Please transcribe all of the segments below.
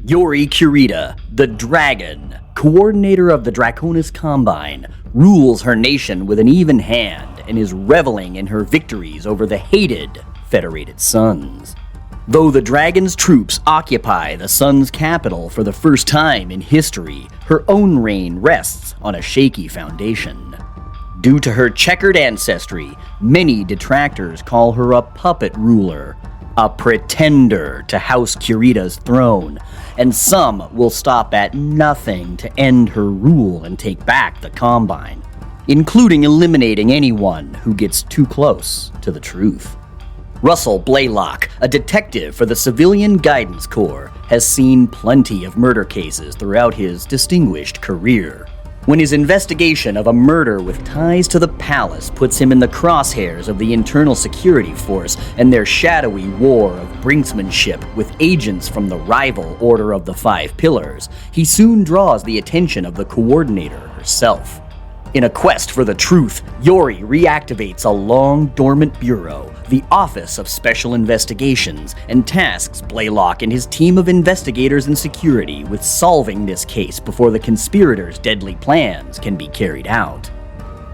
Yori Kurita, the Dragon, coordinator of the Draconis Combine, rules her nation with an even hand and is reveling in her victories over the hated Federated Suns. Though the Dragon's troops occupy the Sun's capital for the first time in history, her own reign rests on a shaky foundation. Due to her checkered ancestry, many detractors call her a puppet ruler, a pretender to House Kurita's throne, and some will stop at nothing to end her rule and take back the Combine, including eliminating anyone who gets too close to the truth. Russell Blaylock, a detective for the Civilian Guidance Corps, has seen plenty of murder cases throughout his distinguished career. When his investigation of a murder with ties to the palace puts him in the crosshairs of the Internal Security Force and their shadowy war of brinksmanship with agents from the rival Order of the Five Pillars, he soon draws the attention of the coordinator herself. In a quest for the truth, Yori reactivates a long-dormant bureau, the Office of Special Investigations, and tasks Blaylock and his team of investigators and security with solving this case before the conspirators' deadly plans can be carried out.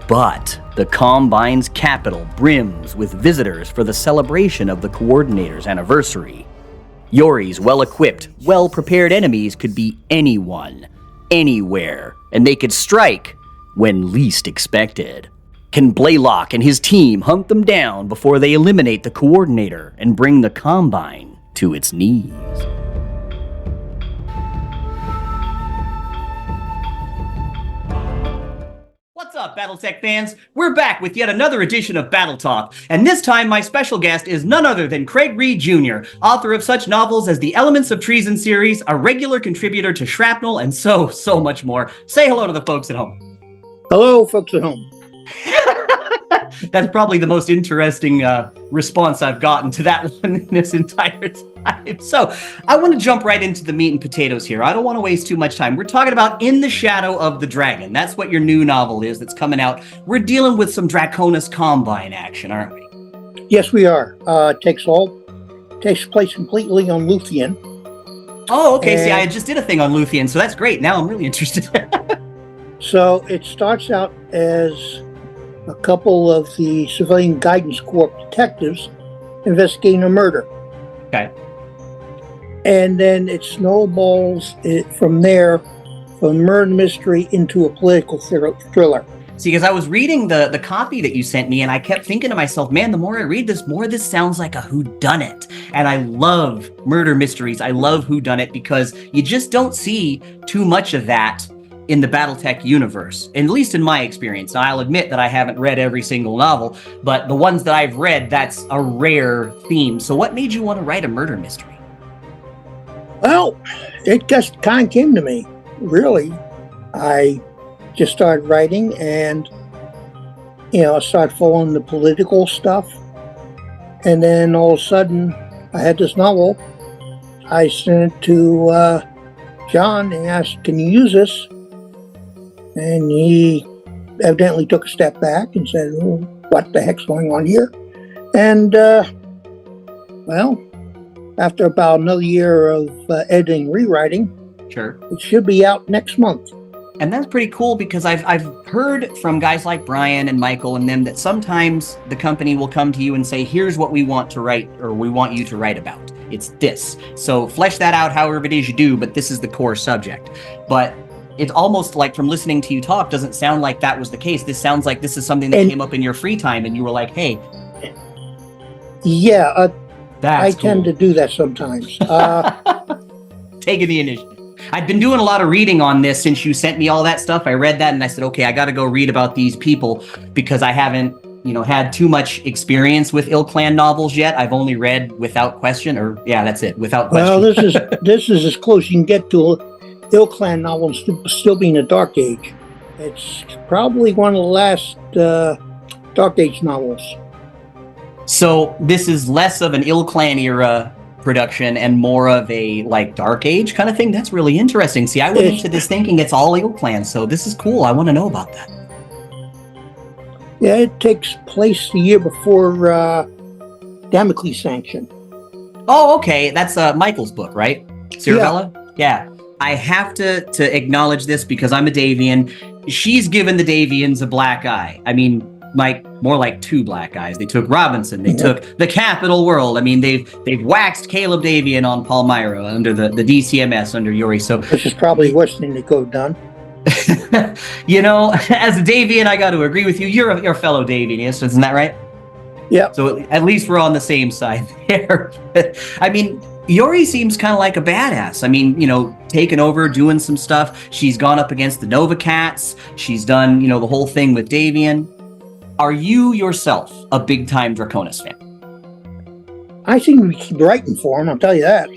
But the Combine's capital brims with visitors for the celebration of the Coordinator's anniversary. Yori's well-equipped, well-prepared enemies could be anyone, anywhere, and they could strike when least expected. Can Blaylock and his team hunt them down before they eliminate the Coordinator and bring the Combine to its knees? What's up, BattleTech fans? We're back with yet another edition of Battle Talk, and this time my special guest is none other than Craig Reed Jr., author of such novels as the Elements of Treason series, a regular contributor to Shrapnel, and so much more. Say hello to the folks at home. Hello, folks at home. That's probably the most interesting response I've gotten to that one in this entire time. So I want to jump right into the meat and potatoes here. I don't want to waste too much time. We're talking about In the Shadow of the Dragon. That's what your new novel is that's coming out. We're dealing with some Draconis Combine action, aren't we? Yes, we are. Takes place completely on Luthien. Oh, okay. See, I just did a thing on Luthien, so that's great. Now I'm really interested. So it starts out as a couple of the Civilian Guidance Corps detectives investigating a murder. Okay. And then it snowballs from there, from murder mystery into a political thriller. See, because I was reading the copy that you sent me, and I kept thinking to myself, man, the more I read this, more this sounds like a whodunit. And I love murder mysteries. I love whodunit because you just don't see too much of that in the BattleTech universe, at least in my experience. Now, I'll admit that I haven't read every single novel, but the ones that I've read, that's a rare theme. So what made you want to write a murder mystery? Well, it just kind of came to me, really. I just started writing and, I started following the political stuff. And then all of a sudden, I had this novel. I sent it to John and asked, can you use this? And he evidently took a step back and said, oh, what the heck's going on here? And, well, after about another year of editing, rewriting, Sure. It should be out next month. And that's pretty cool because I've heard from guys like Brian and Michael and them that sometimes the company will come to you and say, here's what we want to write, or we want you to write about. It's this. So flesh that out however it is you do, but this is the core subject. But it's almost like, from listening to you talk, doesn't sound like that was the case. This sounds like this is something that came up in your free time and you were like, hey. Yeah, I cool. tend to do that sometimes. Taking the initiative. I've been doing a lot of reading on this since you sent me all that stuff. I read that and I said, okay, I got to go read about these people because I haven't, had too much experience with ilClan novels yet. I've only read Without Question, or that's it, Without Question. Well, this is as close you can get to ilClan novels still being a Dark Age. It's probably one of the last Dark Age novels. So this is less of an ilClan era production and more of a Dark Age kind of thing. That's really interesting. See, I went into this thinking it's all ilClan, so this is cool. I want to know about that. Yeah, it takes place the year before Damocles Sanction. Oh, okay. That's Michael's book, right? Cirabella? Yeah, I have to acknowledge this because I'm a Davian. She's given the Davians a black eye. I mean, more like two black eyes. They took Robinson. They took the Capital World. I mean, they've waxed Caleb Davian on Palmyra under the DCMS under Yori. So which is probably worse than they could have done. You know, as a Davian, I got to agree with you. You're a fellow Davian, yes? Isn't that right? Yeah. So at least we're on the same side there. I mean, Yori seems kind of like a badass. I mean, you know, taking over, doing some stuff. She's gone up against the Nova Cats. She's done, you know, the whole thing with Davian. Are you yourself a big-time Draconis fan? I seem to keep writing for him, I'll tell you that.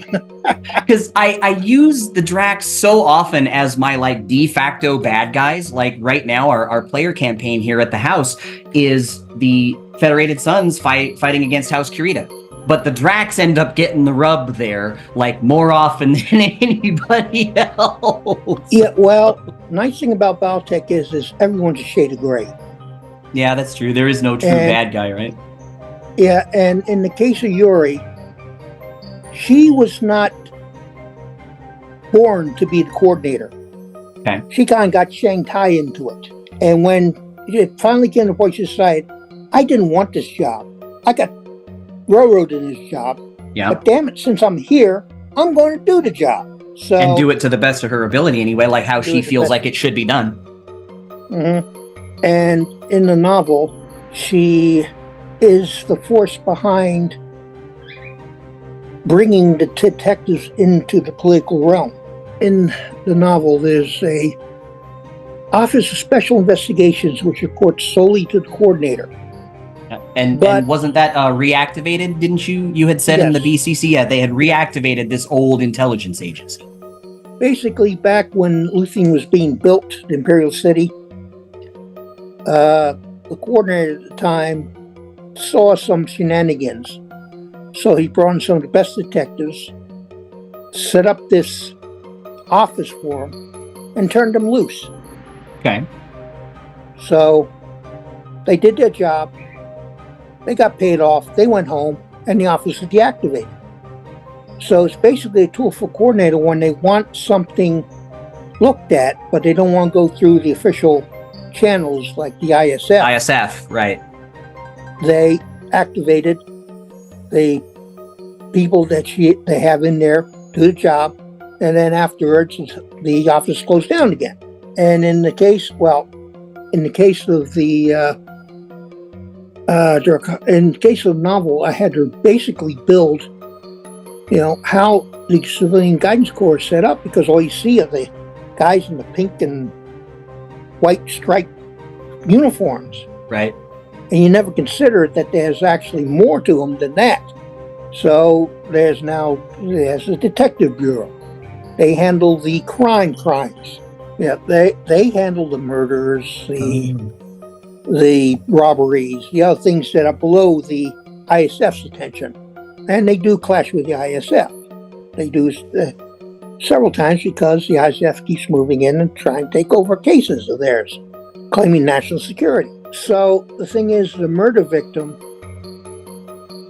Because I use the Dracs so often as my, like, de facto bad guys. Like, right now, our player campaign here at the house is the Federated Sons fighting against House Kurita. But the Dracs end up getting the rub there, like, more often than anybody else. Yeah, well, nice thing about BATTLETAK is everyone's a shade of gray. Yeah, that's true. There is no true bad guy, right? Yeah, and in the case of Yori, she was not born to be the coordinator. Okay. She kind of got Shanghai into it. And when it finally came to the point she decided, I didn't want this job. I got railroaded in this job. Yeah. But damn it, since I'm here, I'm going to do the job. So and do it to the best of her ability anyway, like how she feels like it should be done. Mm-hmm. And in the novel, she is the force behind bringing the detectives into the political realm. In the novel, there's a Office of Special Investigations which reports solely to the coordinator. And wasn't that reactivated, didn't you? You had said in the BCC, yeah, they had reactivated this old intelligence agency. Basically, back when Luthien was being built, the Imperial City, the coordinator at the time saw some shenanigans. So he brought in some of the best detectives, set up this office for them, and turned them loose. Okay. So they did their job. They got paid off. They went home, and the office was deactivated. So it's basically a tool for coordinator when they want something looked at, but they don't want to go through the official channels like the ISF. ISF, right. They activated the people that they have in there, do the job, and then afterwards the office closed down again. And in the case of the in the case of the novel, I had to basically build, how the Civilian Guidance Corps is set up, because all you see are the guys in the pink and white striped uniforms. Right. And you never consider that there's actually more to them than that. So there's a detective bureau. They handle the crimes. Yeah, they handle the murders, the robberies, the other things that are below the ISF's attention. And they do clash with the ISF. They do several times because the ISF keeps moving in and trying to take over cases of theirs, claiming national security. So the thing is, the murder victim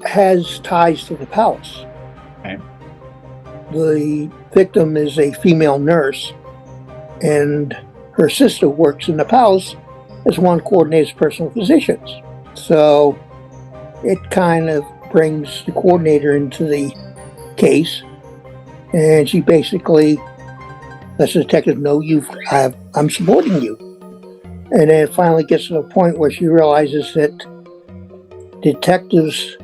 has ties to the palace. Okay. The victim is a female nurse, and her sister works in the palace as one coordinator's personal physicians. So it kind of brings the coordinator into the case, and she basically lets the detective know I'm supporting you. And then it finally gets to the point where she realizes that detectives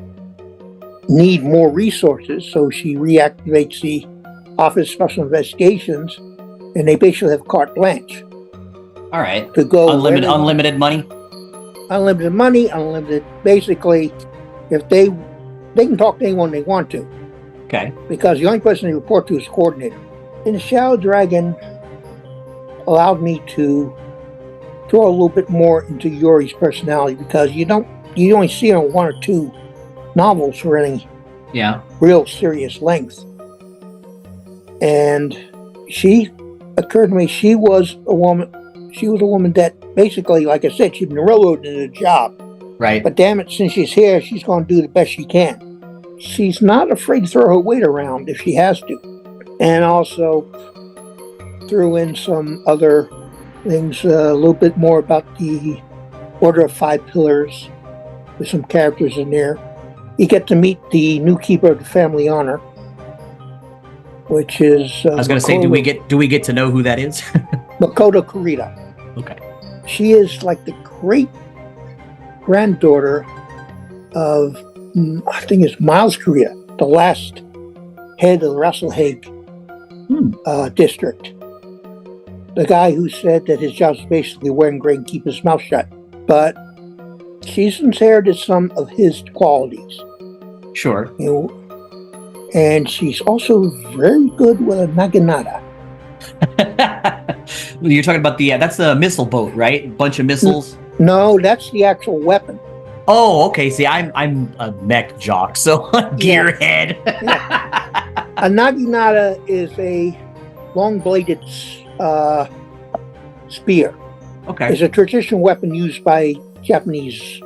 need more resources, so she reactivates the Office of Special Investigations, and they basically have carte blanche. All right. To go unlimited money? Unlimited money, basically, if they can talk to anyone they want to. Okay. Because the only person they report to is the coordinator. And the Shadow Dragon allowed me to throw a little bit more into Yori's personality, because you only see her in one or two novels for any real serious length. And she occurred to me, she was a woman that basically, like I said, she'd been railroaded into a job. Right. But damn it, since she's here, she's going to do the best she can. She's not afraid to throw her weight around if she has to. and also threw in some other things, a little bit more about the Order of Five Pillars with some characters in there. You get to meet the new keeper of the family honor, which is I was going to say, do we get to know who that is? Yori Kurita. Okay. She is like the great granddaughter of, I think it's Miles Kurita, the last head of the Russell-Hague district. The guy who said that his job is basically wearing gray and keep his mouth shut. But she's inherited some of his qualities. Sure. And she's also very good with a naginata. You're talking about that's the missile boat, right? A bunch of missiles? No, that's the actual weapon. Oh, okay. See, I'm a mech jock, so gearhead. Yeah. A naginata is a long-bladed spear. Okay. It's a traditional weapon used by Japanese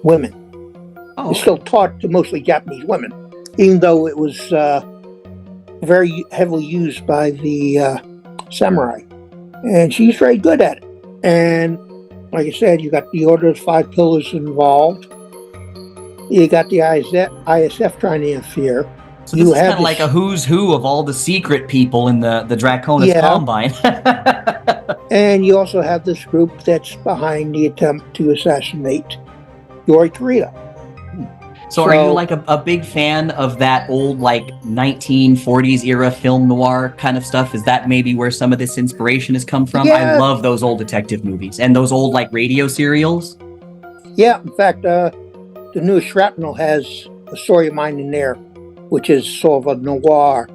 women. Oh, It's still taught to mostly Japanese women, even though it was very heavily used by the samurai. And she's very good at it. And like I said, you got the Order of Five Pillars involved. You got the ISF trying to interfere. so this is kind of like a who's who of all the secret people in the Draconis Combine. And you also have this group that's behind the attempt to assassinate Yori Kurita. So are you like a big fan of that old like 1940s era film noir kind of stuff? Is that maybe where some of this inspiration has come from? Yeah. I love those old detective movies and those old like radio serials. Yeah, in fact, the new Shrapnel has a story of mine in there, which is sort of a noir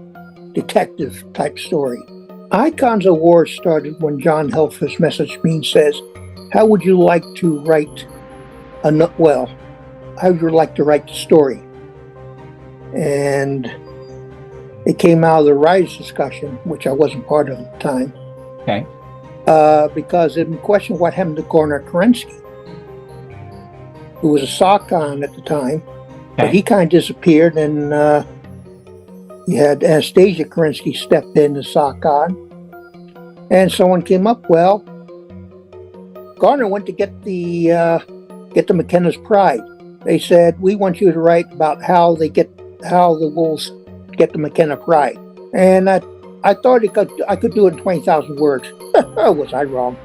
detective type story. Icons of War started when John Helfers messaged me and says, how would you like to write how would you like to write the story? And it came out of the writers' discussion, which I wasn't part of at the time. Okay. Because it questioned what happened to Gorner Kerensky, who was a SOCON at the time. Okay. But he kind of disappeared, and you had Anastasia Kerensky step in as SOCON. And someone came up, well, Garner went to get the McKenna's Pride. They said, we want you to write about how the wolves get the McKenna Pride. And I thought I could do it in 20,000 words. Was I wrong?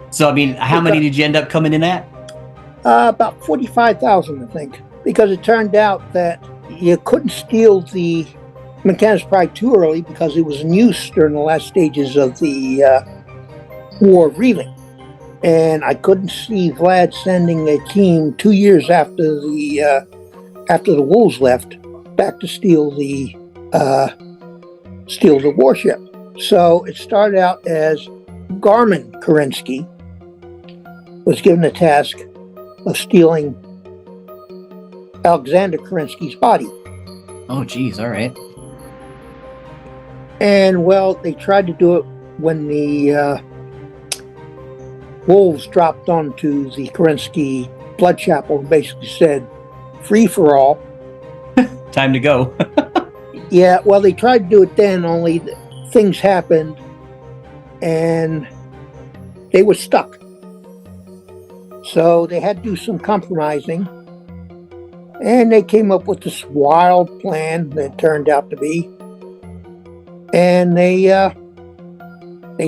So, I mean, how many did you end up coming in at? About 45,000, I think. Because it turned out that you couldn't steal the McKenna's Pride too early because it was in use during the last stages of the War of Reeling. And I couldn't see Vlad sending a team 2 years after the wolves left back to steal the warship. So it started out as Garmin Kerensky was given the task of stealing Alexander Kerensky's body. Oh, geez. All right. And well, they tried to do it when the wolves dropped onto the Kerensky blood chapel and basically said, free for all. Time to go. Yeah, well, they tried to do it then, only things happened and they were stuck. So they had to do some compromising. And they came up with this wild plan that turned out to be. And they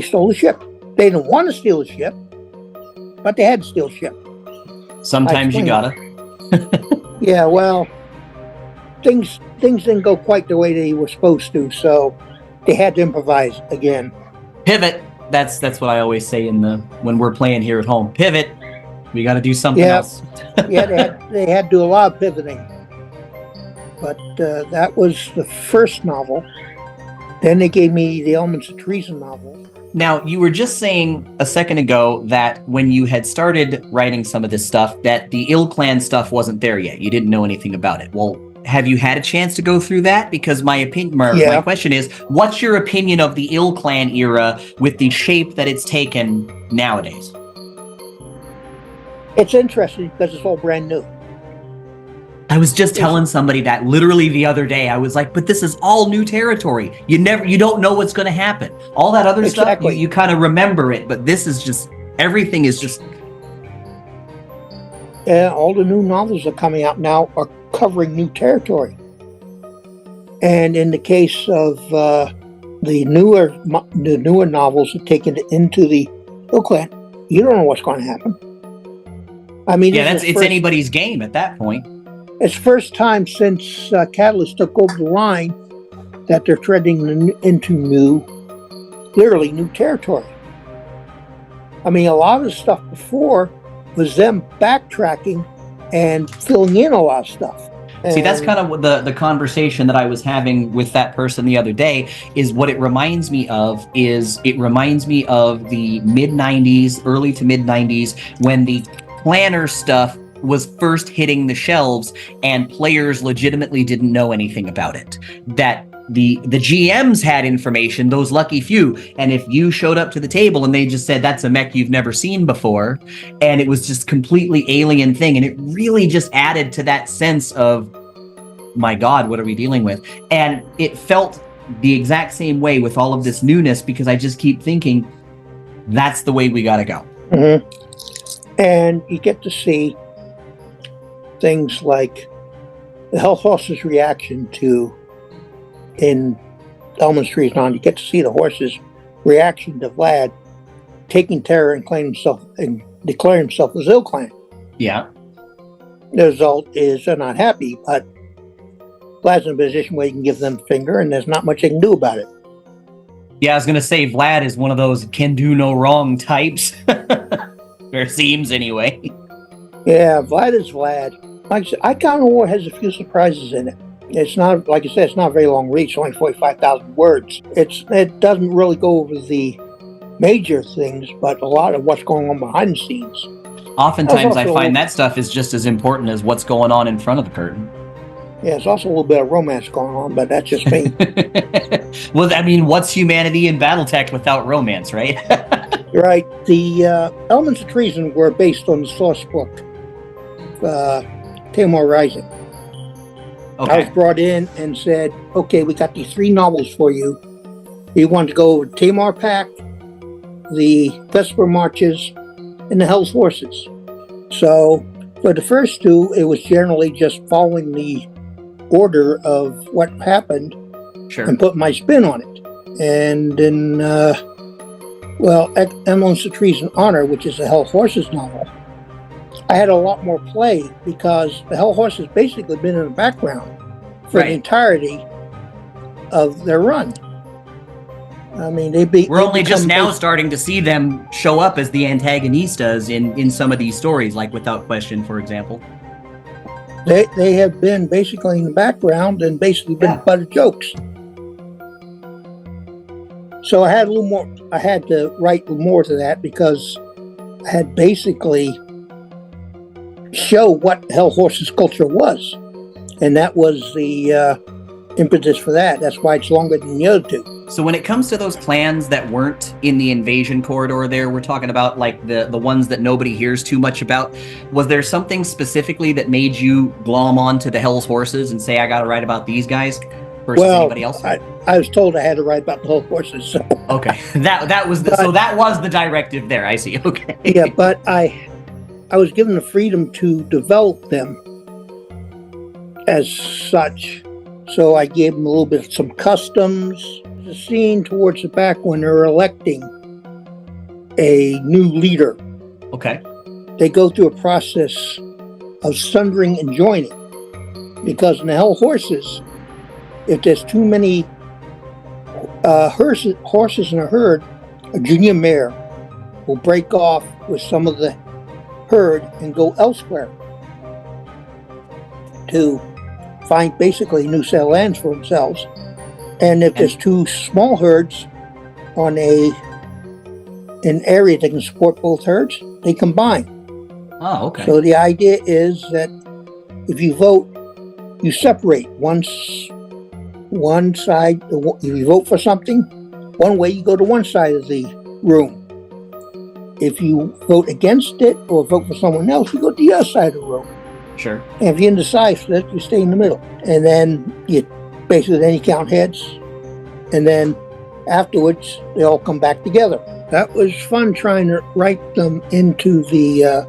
stole the ship. They didn't want to steal the ship, but they had to steal the ship. Sometimes you gotta. Yeah, well, things didn't go quite the way they were supposed to, so they had to improvise again. Pivot. That's what I always say when we're playing here at home. Pivot. We got to do something else. Yeah, they had to do a lot of pivoting. But that was the first novel. Then they gave me the Elements of Treason novel. Now, you were just saying a second ago that when you had started writing some of this stuff, that the ilClan stuff wasn't there yet. You didn't know anything about it. Well, have you had a chance to go through that? Because my question is, what's your opinion of the ilClan era with the shape that it's taken nowadays? It's interesting because it's all brand new. I was just telling somebody that literally the other day. I was like, but this is all new territory. You don't know what's going to happen. All that other stuff, you kind of remember it, but this is just, everything is just... All the new novels that are coming out now are covering new territory. And in the case of the newer novels that take it into the ilClan, you don't know what's going to happen. I mean, yeah, it's anybody's game at that point. It's the first time since Catalyst took over the line that they're treading into literally new territory. I mean, a lot of the stuff before was them backtracking and filling in a lot of stuff. See, that's kind of what the conversation that I was having with that person the other day is what it reminds me of it reminds me of the mid-90s, early to mid-90s, when the planner stuff was first hitting the shelves and players legitimately didn't know anything about it. That the GMs had information, those lucky few, and if you showed up to the table and they just said, that's a mech you've never seen before, and it was just completely alien thing, and it really just added to that sense of, my God, what are we dealing with? And it felt the exact same way with all of this newness, because I just keep thinking, that's the way we gotta go. Mm-hmm. And you get to see things like the Hell Horse's reaction to, in Elman's Treason on, you get to see the horse's reaction to Vlad taking terror and declaring himself as ilClan. Yeah. The result is they're not happy, but Vlad's in a position where he can give them a finger and there's not much they can do about it. Yeah, I was going to say Vlad is one of those can do no wrong types. Or it seems anyway. Yeah, Vlad is Vlad. Like I said, Icon of War has a few surprises in it. It's not, like I said, it's not a very long read. It's only 45,000 words. It doesn't really go over the major things, but a lot of what's going on behind the scenes. Oftentimes I find that stuff is just as important as what's going on in front of the curtain. Yeah, there's also a little bit of romance going on, but that's just me. Well, I mean, what's humanity in BattleTech without romance, right? Right. The Elements of Treason were based on the source book, Tamar Rising. Okay. I was brought in and said, okay, we got these 3 novels for you. You want to go over Tamar Pact, the Vesper Marches, and the Hell's Horses. So for the first 2, it was generally just following the order of what happened. Sure. And put my spin on it. And then, Elements of Treason Honor, which is a Hell Horses novel, I had a lot more play because the Hell Horses basically been in the background for the entirety of their run. I mean, we're only just now starting to see them show up as the antagonistas in some of these stories, like Without Question, for example. They have been basically in the background and basically been butt of jokes. So I had a little more. I had to write more to that because I had basically show what Hell Horses culture was, and that was the impetus for that. That's why it's longer than the other 2. So when it comes to those clans that weren't in the invasion corridor there, we're talking about like the ones that nobody hears too much about. Was there something specifically that made you glom on to the Hell's Horses and say, I got to write about these guys versus anybody else? I was told I had to write about the Hell Horses. So. Okay, that was the directive there. I see. Okay. Yeah, but I was given the freedom to develop them as such. So I gave them a little bit of some customs. The scene towards the back when they're electing a new leader. Okay. They go through a process of sundering and joining. Because in the Hell Horses, if there's too many horses in a herd, a junior mare will break off with some of the herd and go elsewhere to find basically new set of lands for themselves. And if there's 2 small herds on an area that can support both herds, they combine. Oh, okay. So the idea is that if you vote, you separate one side. If you vote for something, one way, you go to one side of the room. If you vote against it or vote for someone else, you go to the other side of the room. Sure. And if you're indecisive, you stay in the middle. And then you count heads. And then afterwards, they all come back together. That was fun trying to write them into the,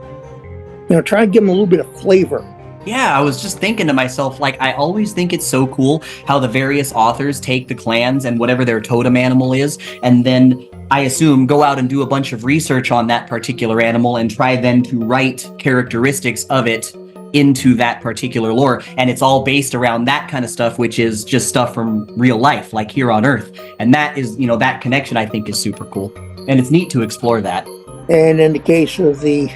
trying to give them a little bit of flavor. Yeah, I was just thinking to myself, like, I always think it's so cool how the various authors take the clans and whatever their totem animal is, and then I assume go out and do a bunch of research on that particular animal and try then to write characteristics of it into that particular lore. And it's all based around that kind of stuff, which is just stuff from real life, like here on Earth. And that is, that connection I think is super cool. And it's neat to explore that. And in the case of the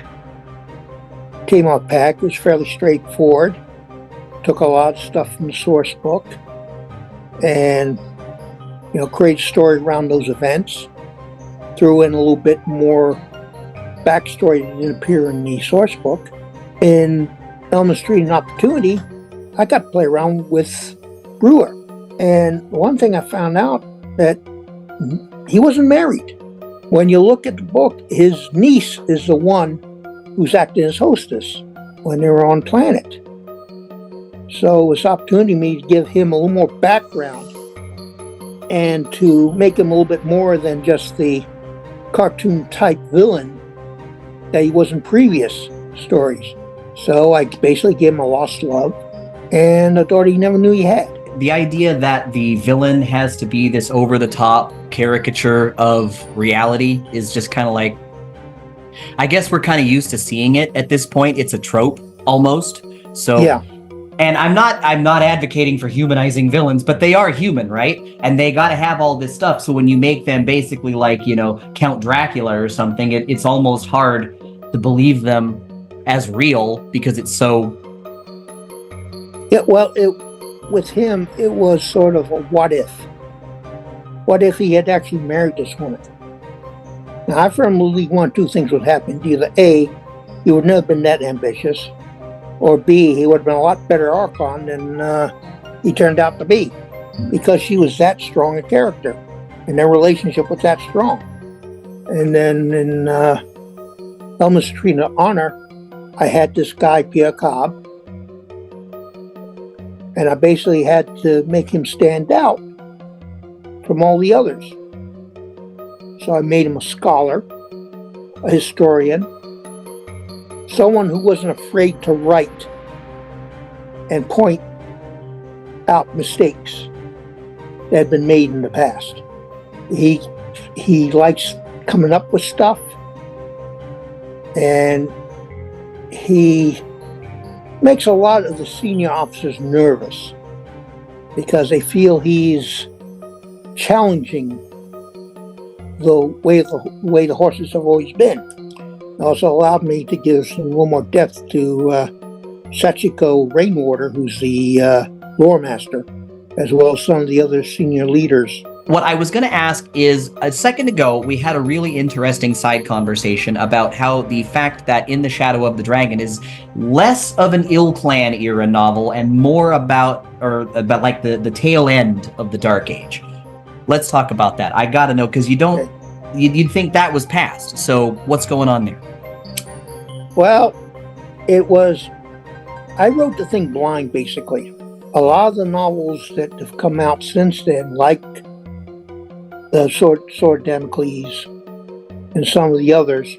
Team-Up Pack, it was fairly straightforward. Took a lot of stuff from the source book and, created a story around those events. Threw in a little bit more backstory that didn't appear in the source book. In Element Street and Opportunity, I got to play around with Brewer. And one thing I found out that he wasn't married. When you look at the book, his niece is the one who's acting as hostess when they were on planet. So it was an opportunity for me to give him a little more background and to make him a little bit more than just the cartoon type villain that he was in previous stories. So I basically gave him a lost love and a daughter he never knew he had. The idea that the villain has to be this over-the-top caricature of reality is just kind of like, I guess we're kind of used to seeing it at this point. It's a trope almost. So yeah. And I'm not advocating for humanizing villains, but they are human, right? And they got to have all this stuff. So when you make them basically like, Count Dracula or something, it's almost hard to believe them as real because it's so. Yeah, well, with him, it was sort of a what if. What if he had actually married this woman? Now, I firmly believe one or two things would happen. Either A, he would never have been that ambitious, or B, he would have been a lot better Archon than he turned out to be, because she was that strong a character, and their relationship was that strong. And then in Element Street and Honor, I had this guy, Pierre Cobb, and I basically had to make him stand out from all the others. So I made him a scholar, a historian, someone who wasn't afraid to write and point out mistakes that had been made in the past. He likes coming up with stuff, and he makes a lot of the senior officers nervous because they feel he's challenging the way the horses have always been. It also allowed me to give some a little more depth to Sachiko Rainwater, who's the lore master, as well as some of the other senior leaders. What I was going to ask is, a second ago, we had a really interesting side conversation about how the fact that In the Shadow of the Dragon is less of an ilClan era novel and more about like the tail end of the Dark Age. Let's talk about that. I got to know, because you'd think that was past. So what's going on there? Well, I wrote the thing blind, basically. A lot of the novels that have come out since then, like the Sword Damocles and some of the others,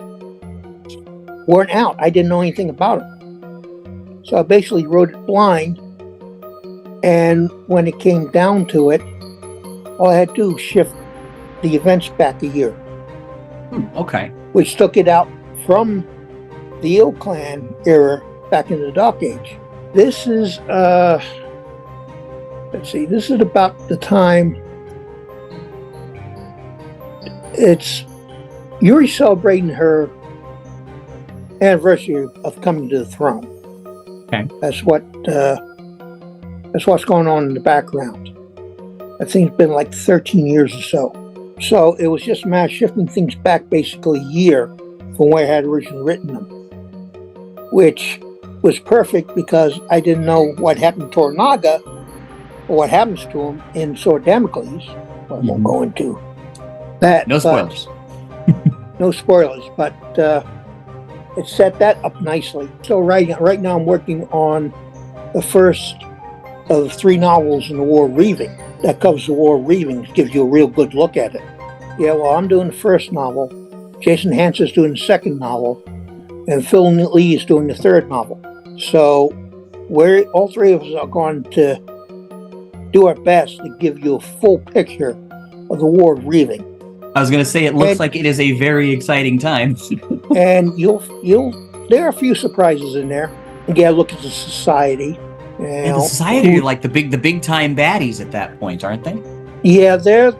weren't out. I didn't know anything about them. So I basically wrote it blind, and when it came down to it, all I had to do was shift the events back a year. Okay. Which took it out from the ilClan era back in the Dark Age. This is, this is about the time it's Yuri celebrating her anniversary of coming to the throne. Okay. That's what's going on in the background. I think it's been like 13 years or so. So it was just a matter of shifting things back basically a year from where I had originally written them, which was perfect because I didn't know what happened to Tornaga or what happens to him in Sword Damocles. Well, I won't go into that. No spoilers. No spoilers, but it set that up nicely. So right now I'm working on the first of 3 novels in the War of Reaving. That covers the War of Reaving, gives you a real good look at it. Yeah, well, I'm doing the first novel. Jason Hanson's doing the second novel, and Phil Lee is doing the third novel. So all 3 of us are going to do our best to give you a full picture of the War of Reaving. I was going to say, it looks like it is a very exciting time. And there are a few surprises in there. You gotta look at the society. And the society are like the big time baddies at that point, aren't they? Yeah, they're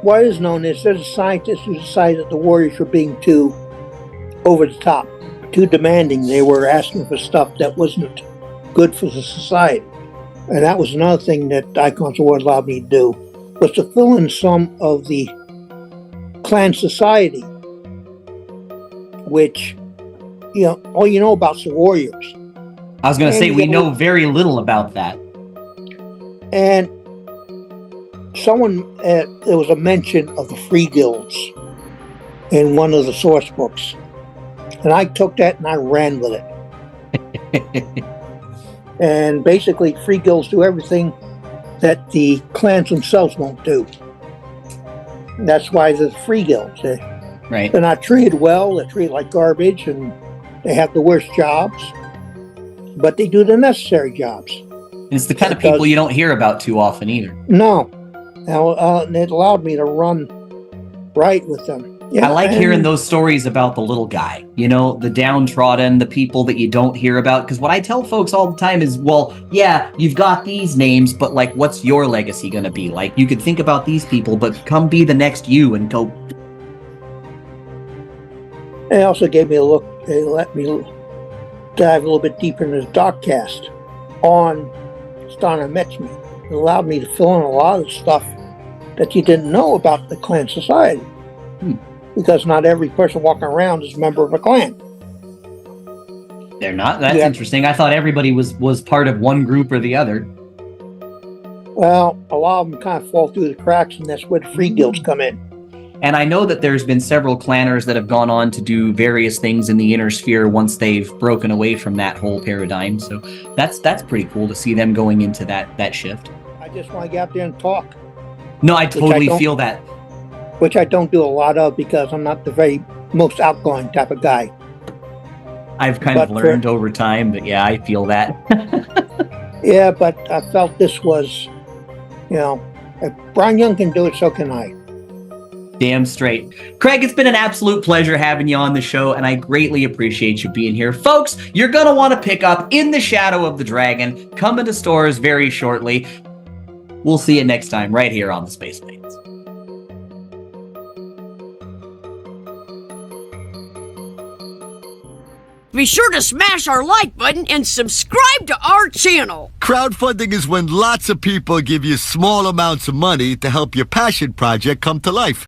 what is known as they're the scientists who decided that the warriors were being too over the top, too demanding. They were asking for stuff that wasn't good for the society. And that was another thing that Icons of War allowed me to do, was to fill in some of the clan society, which, all you know about the warriors. I was going to say, we know very little about that. And there was a mention of the free guilds in one of the source books. And I took that and I ran with it. And basically, free guilds do everything that the clans themselves won't do. And that's why there's free guilds. Right. They're not treated well, they're treated like garbage, and they have the worst jobs. But they do the necessary jobs. It's the kind of people you don't hear about too often either. No. And it allowed me to run right with them. Yeah, I like hearing those stories about the little guy, the downtrodden, the people that you don't hear about. Because what I tell folks all the time is, well, yeah, you've got these names, but like, what's your legacy going to be? Like, you could think about these people, but come be the next you and go. It also gave me a look. It let me dive a little bit deeper into the Darkcast on Stana Metsme. It allowed me to fill in a lot of stuff that you didn't know about the clan society. Because not every person walking around is a member of a clan. They're not? That's interesting. I thought everybody was part of one group or the other. Well, a lot of them kind of fall through the cracks, and that's where the free guilds come in. And I know that there's been several clanners that have gone on to do various things in the inner sphere once they've broken away from that whole paradigm. So that's pretty cool to see them going into that shift. I just want to get out there and talk. No, I totally feel that. Which I don't do a lot of because I'm not the very most outgoing type of guy. I've kind of learned over time, but yeah, I feel that. Yeah, but I felt this was, if Brian Young can do it, so can I. Damn straight. Craig, it's been an absolute pleasure having you on the show, and I greatly appreciate you being here. Folks, you're going to want to pick up In the Shadow of the Dragon, coming to stores very shortly. We'll see you next time right here on the Space Mates. Be sure to smash our like button and subscribe to our channel. Crowdfunding is when lots of people give you small amounts of money to help your passion project come to life.